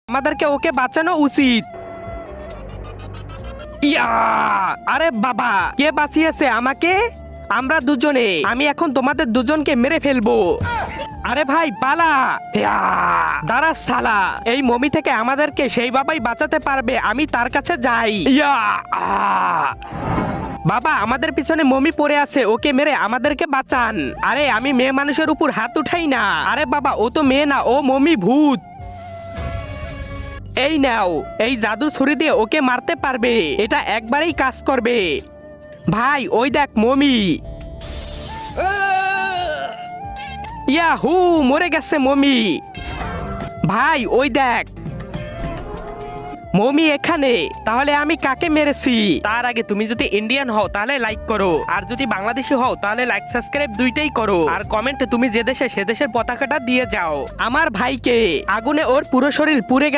আমাদেরকে ওকে বাঁচানো উচিত। ইয়া! আরে বাবা, কে বাঁচিয়েছে আমাকে? আমরা দুজনে। আমি এখন তোমাদের দুজনকে মেরে ফেলবো। আরে ভাই পালা! ইয়া! দাঁড়া শালা, এই মমি থেকে আমাদেরকে সেই বাবাই বাঁচাতে পারবে, আমি তার কাছে যাই। ইয়া! বাবা, আমাদের পিছনে মমি পড়ে আছে, ওকে মেরে আমাদেরকে বাঁচান। আরে আমি মেয়ে মানুষের উপর হাত উঠাই না। আরে বাবা, ও তো মেয়ে না, ও মমি ভূত। এই নাও, এই জাদু ছুরি দিয়ে ওকে মারতে পারবে, এটা একবারেই কাজ করবে। ভাই ওই দেখ মমি। ইয়াহু, মরে গেছে মমি। ভাই ওই দেখ মমি এখানে। তাহলে আমি কাকে মেরেছি? তার আগে তুমি যদি ইন্ডিয়ান হও তাহলে লাইক করো, আর যদি বাংলাদেশি হও তাহলে লাইক সাবস্ক্রাইব দুইটাই করো, আর কমেন্টে তুমি যে দেশে সে দেশের পতাকাটা দিয়ে যাও। আমার ভাইকে আগুনে ওর পুরো শরীর পুড়ে গেছে।